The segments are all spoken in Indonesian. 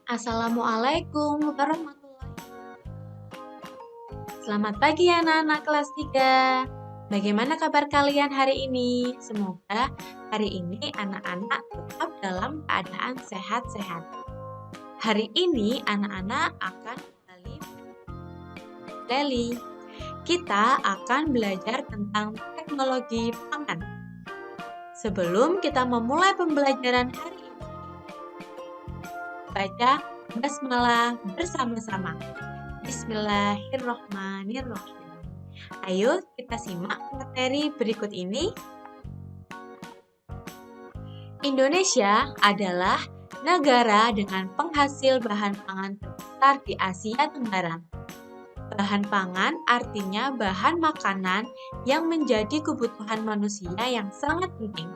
Assalamualaikum warahmatullahi wabarakatuh. Selamat pagi anak-anak kelas 3. Bagaimana kabar kalian hari ini? Semoga hari ini anak-anak tetap dalam keadaan sehat-sehat. Hari ini anak-anak akan kembali Leli. Kita akan belajar tentang teknologi pangan. Sebelum kita memulai pembelajaran hari ini, baca basmalah bersama-sama. Bismillahirrohmanirrohim. Ayo kita simak materi berikut ini. Indonesia adalah negara dengan penghasil bahan pangan terbesar di Asia Tenggara. Bahan pangan artinya bahan makanan yang menjadi kebutuhan manusia yang sangat penting.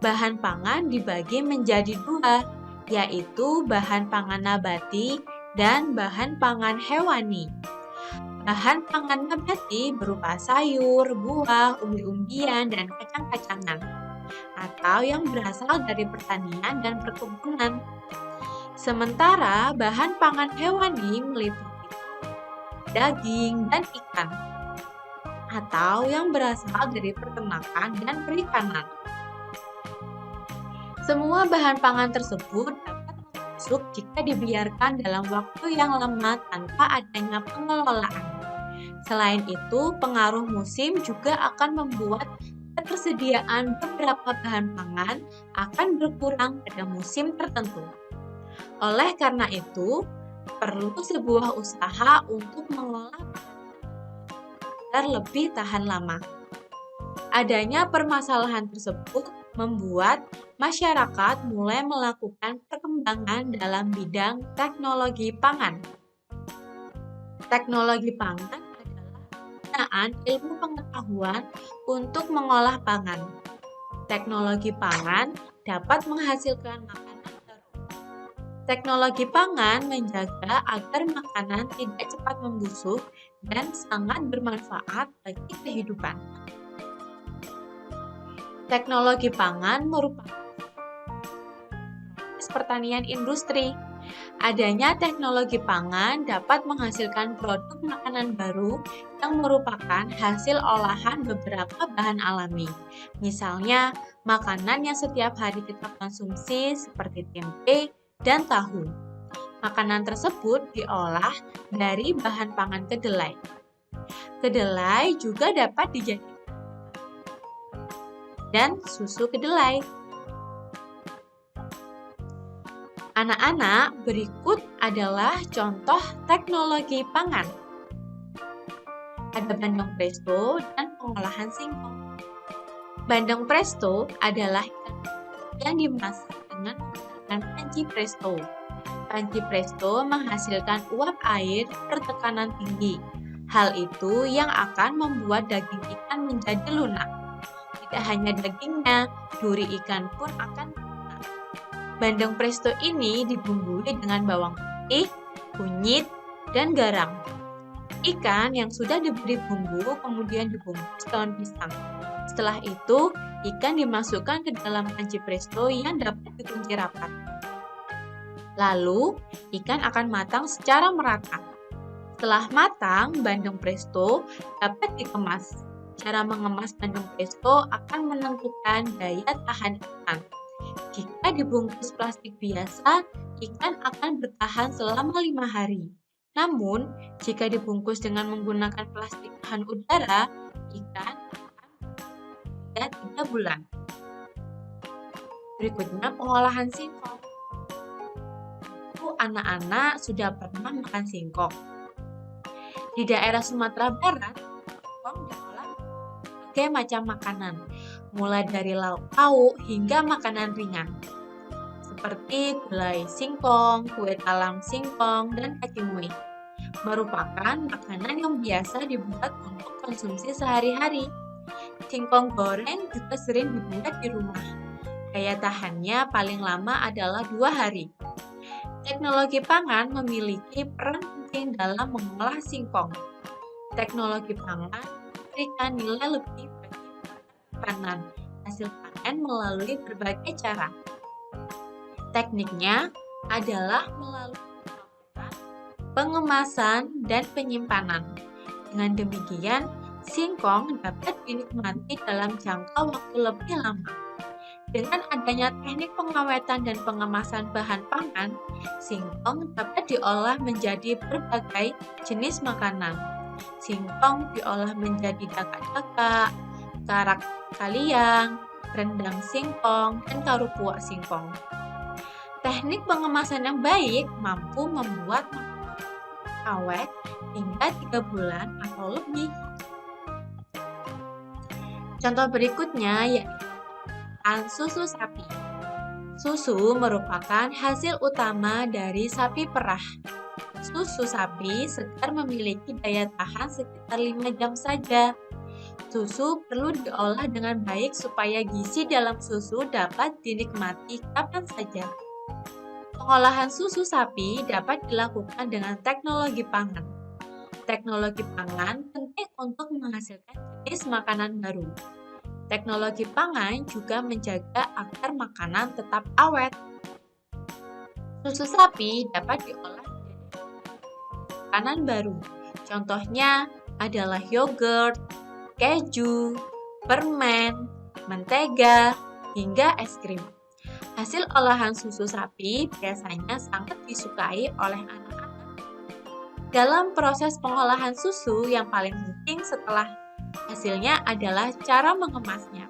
Bahan pangan dibagi menjadi dua, yaitu bahan pangan nabati dan bahan pangan hewani. Bahan pangan nabati berupa sayur, buah, umbi-umbian, dan kacang-kacangan, atau yang berasal dari pertanian dan perkebunan. Sementara bahan pangan hewani meliputi daging dan ikan, atau yang berasal dari peternakan dan perikanan. Semua bahan pangan tersebut dapat masuk jika dibiarkan dalam waktu yang lama tanpa adanya pengelolaan. Selain itu, pengaruh musim juga akan membuat ketersediaan beberapa bahan pangan akan berkurang pada musim tertentu. Oleh karena itu, perlu sebuah usaha untuk mengolah agar lebih tahan lama. Adanya permasalahan tersebut membuat masyarakat mulai melakukan perkembangan dalam bidang teknologi pangan. Teknologi pangan adalah penggunaan ilmu pengetahuan untuk mengolah pangan. Teknologi pangan dapat menghasilkan makanan baru. Teknologi pangan menjaga agar makanan tidak cepat membusuk dan sangat bermanfaat bagi kehidupan. Teknologi pangan merupakan proses pertanian industri. Adanya teknologi pangan dapat menghasilkan produk makanan baru yang merupakan hasil olahan beberapa bahan alami. Misalnya, makanan yang setiap hari kita konsumsi seperti tempe dan tahu. Makanan tersebut diolah dari bahan pangan kedelai. Kedelai juga dapat dijadikan dan susu kedelai. Anak-anak, berikut adalah contoh teknologi pangan. Ada bandeng presto dan pengolahan singkong. Bandeng presto adalah ikan yang dimasak dengan menggunakan panci presto. Panci presto menghasilkan uap air bertekanan tinggi. Hal itu yang akan membuat daging ikan menjadi lunak. Tidak hanya dagingnya, duri ikan pun akan lunak. Bandeng presto ini dibumbui dengan bawang putih, kunyit, dan garam. Ikan yang sudah diberi bumbu kemudian dibungkus daun pisang. Setelah itu, ikan dimasukkan ke dalam panci presto yang dapat dikunci rapat. Lalu, ikan akan matang secara merata. Setelah matang, bandeng presto dapat dikemas. Cara mengemas bandeng presto akan menentukan daya tahan ikan. Jika dibungkus plastik biasa, ikan akan bertahan selama 5 hari. Namun, jika dibungkus dengan menggunakan plastik tahan udara, ikan akan 3 bulan. Berikutnya, pengolahan singkong. Anak-anak sudah pernah makan singkong. Di daerah Sumatera Barat, singkong diolah berbagai macam makanan, mulai dari lauk pauk hingga makanan ringan, seperti gulai singkong, kue talam singkong, dan kacimui. Merupakan makanan yang biasa dibuat untuk konsumsi sehari-hari. Singkong goreng juga sering dibuat di rumah. Daya tahannya paling lama adalah 2 hari. Teknologi pangan memiliki peran penting dalam mengolah singkong. Teknologi pangan memberikan nilai lebih bagi hasil panen melalui berbagai cara. Tekniknya adalah melalui pengemasan dan penyimpanan. Dengan demikian, singkong dapat dinikmati dalam jangka waktu lebih lama. Dengan adanya teknik pengawetan dan pengemasan bahan pangan, singkong dapat diolah menjadi berbagai jenis makanan. Singkong diolah menjadi dakak-dakak, karak kaliang, rendang singkong, dan karupuak singkong. Teknik pengemasan yang baik mampu membuat makanan awet hingga 3 bulan atau lebih. Contoh berikutnya yaitu susu sapi. Susu merupakan hasil utama dari sapi perah. Susu sapi segar memiliki daya tahan sekitar 5 jam saja. Susu perlu diolah dengan baik supaya gizi dalam susu dapat dinikmati kapan saja. Pengolahan susu sapi dapat dilakukan dengan teknologi pangan. Teknologi pangan penting untuk menghasilkan jenis makanan baru. Teknologi pangan juga menjaga agar makanan tetap awet. Susu sapi dapat diolah menjadi makanan baru. Contohnya adalah yogurt, keju, permen, mentega, hingga es krim. Hasil olahan susu sapi biasanya sangat disukai oleh anak-anak. Dalam proses pengolahan susu, yang paling penting setelah hasilnya adalah cara mengemasnya.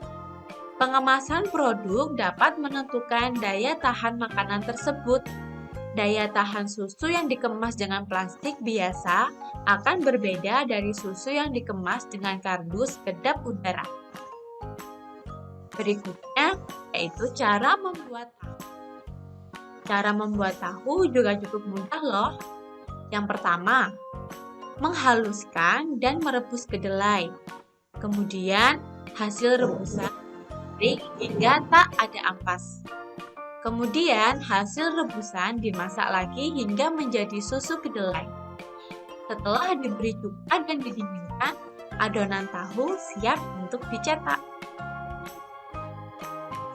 Pengemasan produk dapat menentukan daya tahan makanan tersebut. Daya tahan susu yang dikemas dengan plastik biasa akan berbeda dari susu yang dikemas dengan kardus kedap udara. Berikutnya yaitu cara membuat tahu. Cara membuat tahu juga cukup mudah loh. Yang pertama, menghaluskan dan merebus kedelai. Kemudian hasil rebusan hingga tak ada ampas. Kemudian hasil rebusan dimasak lagi hingga menjadi susu kedelai. Setelah diberi cuka dan didinginkan, adonan tahu siap untuk dicetak.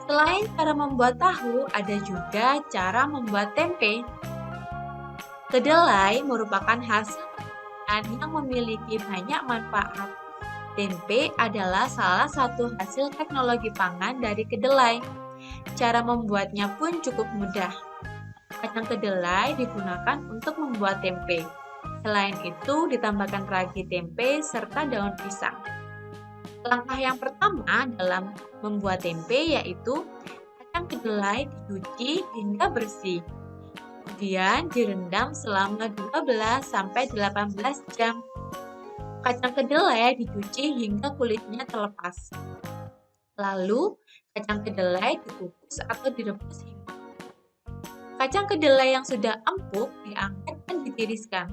Selain cara membuat tahu, ada juga cara membuat tempe. Kedelai merupakan hasil pertanian yang memiliki banyak manfaat. Tempe adalah salah satu hasil teknologi pangan dari kedelai. Cara membuatnya pun cukup mudah. Kacang kedelai digunakan untuk membuat tempe. Selain itu, ditambahkan ragi tempe serta daun pisang. Langkah yang pertama dalam membuat tempe yaitu kacang kedelai dicuci hingga bersih. Kemudian direndam selama 12-18 jam. Kacang kedelai dicuci hingga kulitnya terlepas. Lalu, kacang kedelai dikukus atau direbus hingga kacang kedelai yang sudah empuk diangkat dan ditiriskan.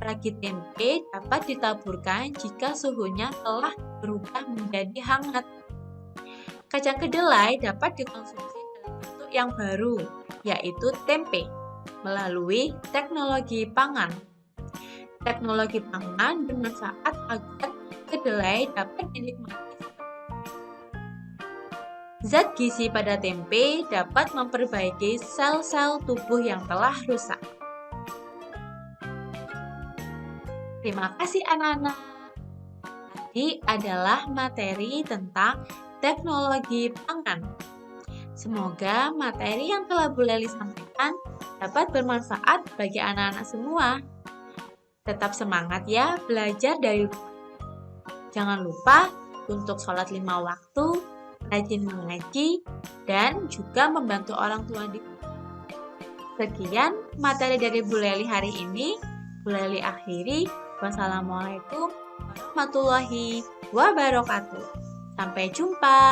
Ragi tempe dapat ditaburkan jika suhunya telah berubah menjadi hangat. Kacang kedelai dapat dikonsumsi dalam bentuk yang baru, yaitu tempe, melalui teknologi pangan. Teknologi pangan bermanfaat agar kedelai dapat dinikmati. Zat gizi pada tempe dapat memperbaiki sel-sel tubuh yang telah rusak. Terima kasih anak-anak. Tadi adalah materi tentang teknologi pangan. Semoga materi yang telah Bu Leli sampaikan dapat bermanfaat bagi anak-anak semua. Tetap semangat ya belajar dari rumah. Jangan lupa untuk sholat 5 waktu, rajin mengaji, dan juga membantu orang tua di rumah. Sekian materi dari Bu Leli hari ini. Bu Leli akhiri. Wassalamualaikum warahmatullahi wabarakatuh. Sampai jumpa.